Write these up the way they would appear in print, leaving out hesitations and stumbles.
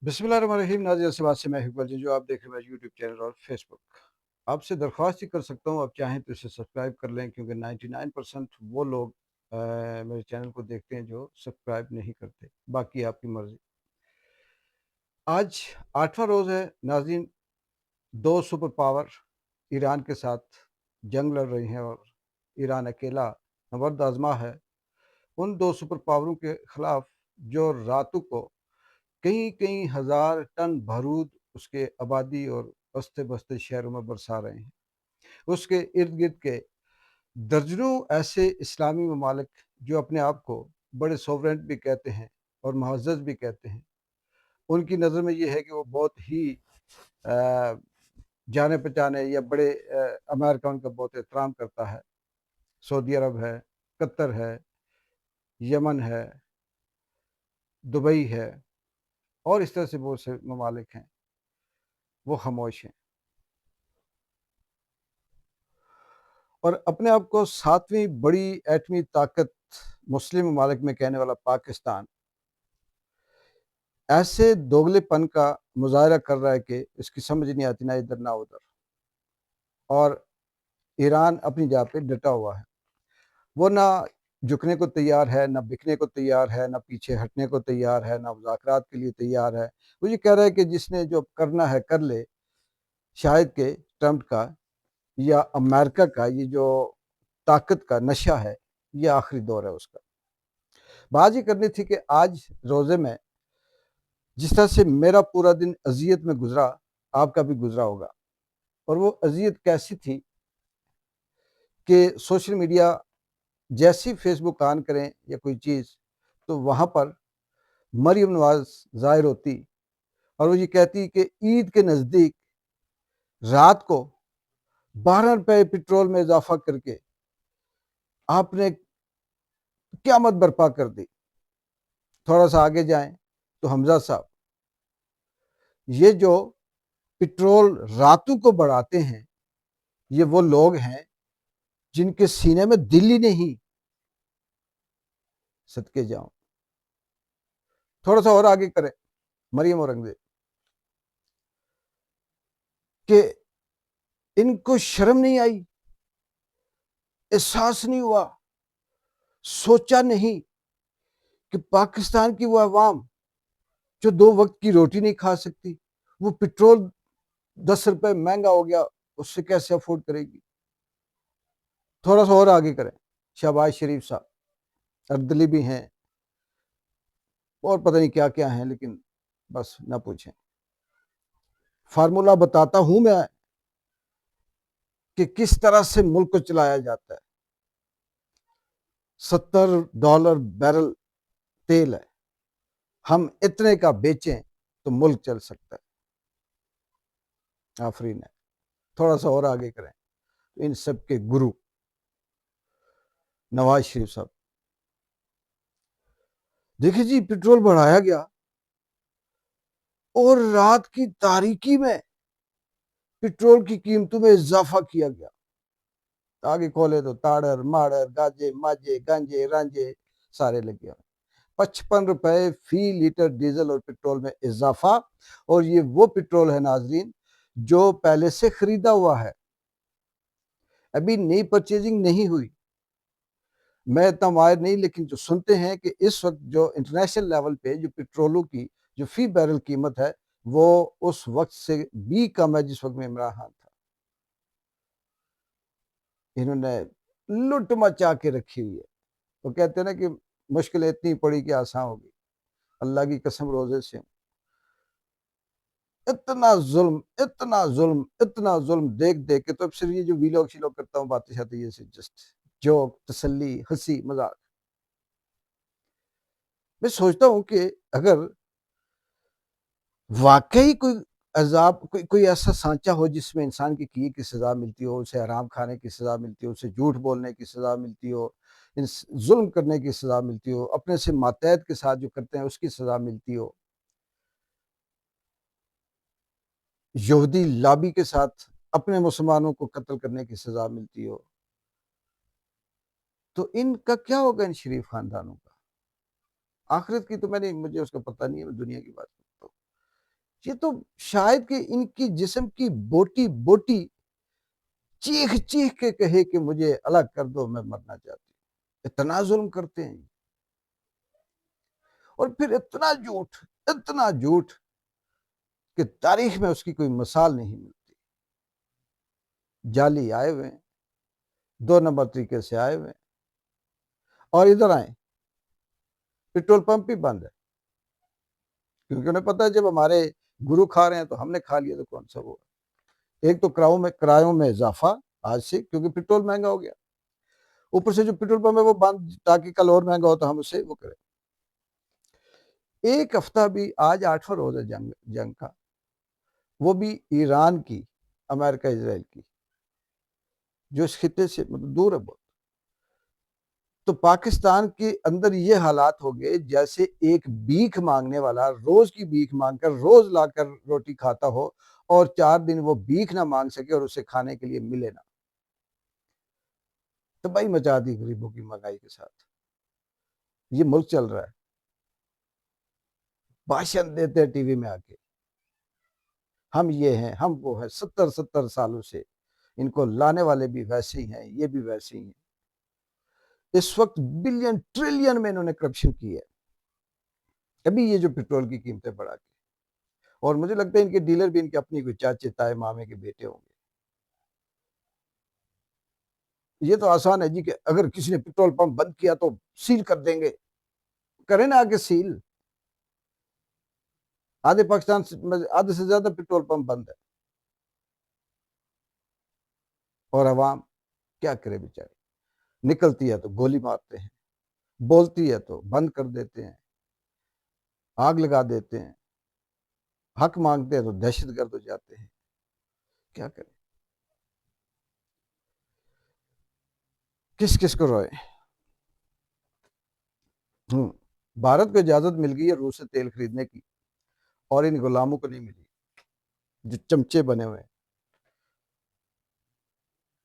बिस्मिल्लाहिर्रहमानिर्रहीम। नाज़िर से बात से मैं इकबाल जी, जो आप देख रहे हैं मेरा यूट्यूब चैनल और फेसबुक। आपसे दरख्वास्त ही कर सकता हूँ, आप चाहें तो इसे सब्सक्राइब कर लें, क्योंकि 99% वो लोग मेरे चैनल को देखते हैं जो सब्सक्राइब नहीं करते। बाकी आपकी मर्ज़ी। आज 8वां रोज़ है नाज़रीन। दो सुपर पावर ईरान के साथ जंग लड़ रही हैं और ईरान अकेला नबर्द आज़मा है उन दो सुपर पावरों के ख़िलाफ़, जो रातों को कई कई हज़ार टन बारूद उसके आबादी और बसते बसते शहरों में बरसा रहे हैं। उसके इर्द गिर्द के दर्जनों ऐसे इस्लामी ममालिक जो अपने आप को बड़े सोवरेंट भी कहते हैं और मुअज़्ज़ज़ भी कहते हैं, उनकी नज़र में ये है कि वो बहुत ही जाने पहचाने या बड़े अमेरिका उनका बहुत एहतराम करता है। सऊदी अरब है, कतर है, यमन है, दुबई है और इस तरह से बहुत से ममालिक हैं, वो खामोश हैं और अपने आप को सातवीं बड़ी एटमी ताकत मुस्लिम ममालिक में कहने वाला पाकिस्तान ऐसे दोगलेपन का मुजाहरा कर रहा है कि इसकी समझ नहीं आती, ना इधर ना उधर। और ईरान अपनी जगह पे डटा हुआ है, वो ना झुकने को तैयार है, ना बिकने को तैयार है, ना पीछे हटने को तैयार है, ना मुज़ाकरात के लिए तैयार है। वो ये कह रहा है कि जिसने जो करना है कर ले। शायद कि ट्रंप का या अमेरिका का ये जो ताकत का नशा है, ये आखिरी दौर है उसका। बात ये करनी थी कि आज रोज़े में जिस तरह से मेरा पूरा दिन अज़ियत में गुजरा, आपका भी गुजरा होगा। और वो अज़ियत कैसी थी कि सोशल मीडिया जैसी फेसबुक ऑन करें या कोई चीज़, तो वहाँ पर मरियम नवाज़ ज़ाहिर होती और वो ये कहती कि ईद के नज़दीक रात को 12 रुपये पेट्रोल में इजाफा करके आपने क़यामत बर्पा कर दी। थोड़ा सा आगे जाएं तो हमजा साहब, ये जो पेट्रोल रातों को बढ़ाते हैं, ये वो लोग हैं जिनके सीने में दिल ही नहीं। सदके जाऊं, थोड़ा सा और आगे करें, मरियम औरंगजेब, कि इनको शर्म नहीं आई, एहसास नहीं हुआ, सोचा नहीं कि पाकिस्तान की वो अवाम जो 2 वक्त की रोटी नहीं खा सकती, वो पेट्रोल 10 रुपए महंगा हो गया, उससे कैसे अफोर्ड करेगी। थोड़ा सा और आगे करें, शहबाज शरीफ साहब अर्दली भी हैं और पता नहीं क्या क्या हैं, लेकिन बस ना पूछें। फार्मूला बताता हूं मैं कि किस तरह से मुल्क को चलाया जाता है। $70 बैरल तेल है, हम इतने का बेचें तो मुल्क चल सकता है। आफरीन है। थोड़ा सा और आगे करें तो इन सब के गुरु नवाज शरीफ साहब, देखिए जी, पेट्रोल बढ़ाया गया और रात की तारीकी में पेट्रोल की कीमतों में इजाफा किया गया। आगे खोले तो ताड़र माड़र गाजे माजे गांजे रांझे सारे लग गया। 55 रुपए फी लीटर डीजल और पेट्रोल में इजाफा। और ये वो पेट्रोल है नाजरीन जो पहले से खरीदा हुआ है, अभी नई परचेजिंग नहीं हुई। मैं इतना माहिर नहीं, लेकिन जो सुनते हैं कि इस वक्त जो इंटरनेशनल लेवल पे जो पेट्रोलों की जो फी बैरल कीमत है, वो उस वक्त से भी कम है जिस वक्त में इमरान खान था। इन्होंने लुट मचा के रखी हुई है। वो कहते हैं ना कि मुश्किल इतनी पड़ी कि आसान होगी। अल्लाह की कसम, रोजे से इतना जुल्म इतना जुल्म इतना जुल्म देख देख के, तो अब सिर्फ ये जो वीलॉग शीलॉग करता हूँ, बातें शाते, ये सिर्फ जस्ट जोक, तसल्ली, हंसी मजाक। मैं सोचता हूँ कि अगर वाकई कोई अजाब, कोई ऐसा सांचा हो जिसमें इंसान के किए की सजा मिलती हो, उसे हराम खाने की सजा मिलती हो, उसे झूठ बोलने की सजा मिलती हो, जुल्म करने की सजा मिलती हो, अपने से मातहत के साथ जो करते हैं उसकी सजा मिलती हो, यहूदी लाबी के साथ अपने मुसलमानों को कत्ल करने की सजा मिलती हो, तो इनका क्या होगा, इन शरीफ खानदानों का। आखिरत की तो मुझे उसका पता नहीं है, मैं दुनिया की बात करता हूँ। یہ تو شاید کہ ان کی جسم کی بوٹی بوٹی چیخ چیخ کے کہے کہ مجھے الگ کر دو، میں مرنا چاہتی ہوں۔ اتنا ظلم کرتے ہیں اور پھر اتنا جھوٹ کہ تاریخ میں اس کی کوئی مثال نہیں ملتی۔ جعلی آئے ہوئے ہیں، 2 نمبر طریقے سے آئے ہوئے ہیں، اور ادھر آئیں پیٹرول پمپ بھی بند ہے، کیونکہ انہیں پتا ہے جب ہمارے گرو کھا رہے ہیں تو ہم نے کھا لیا تو کون سا وہ۔ ایک تو کرایوں میں اضافہ آج سے، کیونکہ پیٹرول مہنگا ہو گیا، اوپر سے جو پیٹرول پمپ ہے وہ بند، تاکہ کل اور مہنگا ہو تو ہم اسے وہ کریں۔ ایک ہفتہ بھی، آج 8واں روز ہے جنگ کا، وہ بھی ایران کی، امریکہ اسرائیل کی، جو اس خطے سے دور ہے بہت۔ تو پاکستان کے اندر یہ حالات ہو گئے جیسے ایک بھیک مانگنے والا روز کی بھیک مانگ کر روز لا کر روٹی کھاتا ہو، اور 4 دن وہ بھیک نہ مانگ سکے اور اسے کھانے کے لیے ملے نہ۔ تباہی مچا دی غریبوں کی مہنگائی کے ساتھ۔ یہ ملک چل رہا ہے، بھاشن دیتے ٹی وی میں آ کے، ہم یہ ہیں، ہم وہ ہیں، 70 سالوں سے ان کو لانے والے بھی ویسے ہی ہیں، یہ بھی ویسے ہی ہیں۔ اس وقت بلین ٹریلین میں انہوں نے کرپشن کی ہے، ابھی یہ جو پیٹرول کی قیمتیں بڑھا کے، اور مجھے لگتا ہے ان کے ڈیلر بھی ان کے اپنی کوئی چاچے تائے مامے کے بیٹے ہوں گے۔ یہ تو آسان ہے جی کہ اگر کسی نے پیٹرول پمپ بند کیا تو سیل کر دیں گے، کریں نا آگے سیل۔ آدھے پاکستان آدھے سے زیادہ پیٹرول پمپ بند ہے، اور عوام کیا کرے بیچارے؟ نکلتی ہے تو گولی مارتے ہیں، بولتی ہے تو بند کر دیتے ہیں، آگ لگا دیتے ہیں، حق مانگتے ہیں تو دہشت گرد ہو جاتے ہیں، کیا کریں؟ کس کو روئے؟ بھارت کو اجازت مل گئی ہے روس سے تیل خریدنے کی، اور ان غلاموں کو نہیں ملی جو چمچے بنے ہوئے ہیں۔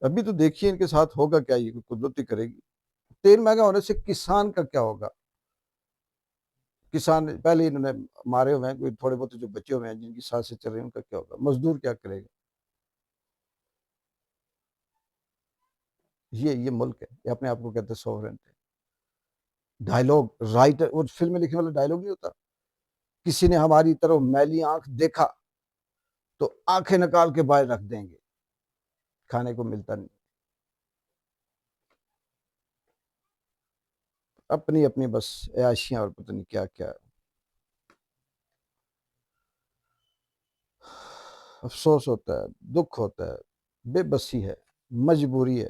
ابھی تو دیکھیے ان کے ساتھ ہوگا کیا، یہ قدرتی کرے گی۔ تیل مہنگا ہونے سے کسان کا کیا ہوگا؟ کسان پہلے انہوں نے مارے ہوئے ہیں، کوئی تھوڑے بہت جو بچے ہوئے ہیں جن کی سانسیں چل رہی ہیں، ان کا کیا ہوگا؟ مزدور کیا کرے گا؟ یہ ملک ہے، یہ اپنے آپ کو کہتے ہیں سوورن ہے۔ ڈائلوگ رائٹر، وہ فلم میں لکھنے والا ڈائلوگ نہیں ہوتا، کسی نے ہماری طرف میلی آنکھ دیکھا تو آنکھیں نکال کے باہر رکھ دیں گے، کھانے کو ملتا نہیں۔ اپنی اپنی بس عیاشیاں اور پتہ نہیں کیا کیا۔ افسوس ہوتا ہے، دکھ ہوتا ہے، بے بسی ہے، مجبوری ہے۔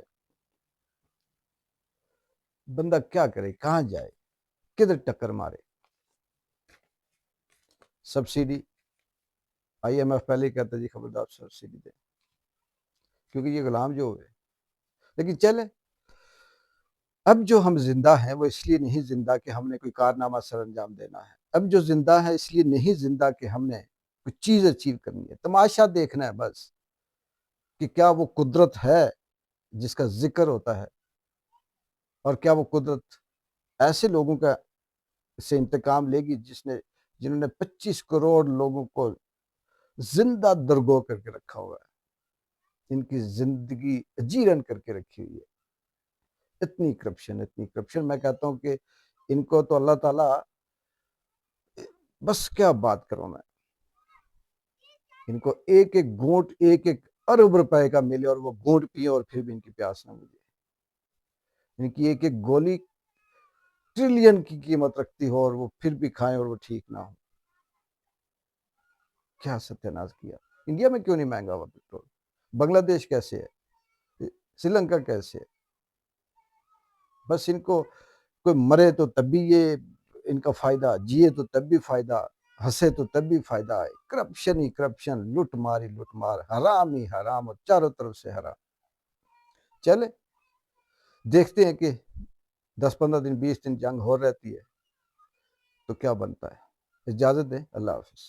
بندہ کیا کرے، کہاں جائے، کدھر ٹکر مارے؟ سبسیڈی، آئی ایم ایف پہلے ہی کہتا ہے جی خبردار سبسیڈی دیں، کیونکہ یہ غلام جو ہوئے۔ لیکن چلیں، اب جو ہم زندہ ہیں وہ اس لیے نہیں زندہ کہ ہم نے کوئی کارنامہ سر انجام دینا ہے، اب جو زندہ ہے اس لیے نہیں زندہ کہ ہم نے کوئی چیز اچیو کرنی ہے، تماشا دیکھنا ہے بس کہ کیا وہ قدرت ہے جس کا ذکر ہوتا ہے، اور کیا وہ قدرت ایسے لوگوں کا سے انتقام لے گی جنہوں نے 25 کروڑ لوگوں کو زندہ درگو کر کے رکھا ہوا ہے، ان کی زندگی اجیرن کر کے رکھی ہوئی ہے۔ اتنی کرپشن، میں کہتا ہوں کہ ان کو تو اللہ تعالیٰ، بس کیا بات کروں میں، ان کو ایک ایک گھونٹ 1 ارب روپے کا ملے اور وہ گھونٹ پیے اور پھر بھی ان کی پیاس نہ ملے، ان کی ایک گولی ٹریلین کی قیمت رکھتی ہو اور وہ پھر بھی کھائیں اور وہ ٹھیک نہ ہو۔ کیا ستیہ ناش کیا۔ انڈیا میں کیوں نہیں مہنگا ہوا پیٹرول؟ بنگلہ دیش کیسے ہے؟ سری لنکا کیسے ہے؟ بس ان کو کوئی مرے تو تب بھی یہ ان کا فائدہ، جیے تو تب بھی فائدہ، ہنسے تو تب بھی فائدہ ہے۔ کرپشن ہی کرپشن، لٹ مار، حرام ہی حرام، اور چاروں طرف سے حرام۔ چلے دیکھتے ہیں کہ 10-15 دن 20 دن جنگ ہو رہتی ہے تو کیا بنتا ہے۔ اجازت دیں، اللہ حافظ۔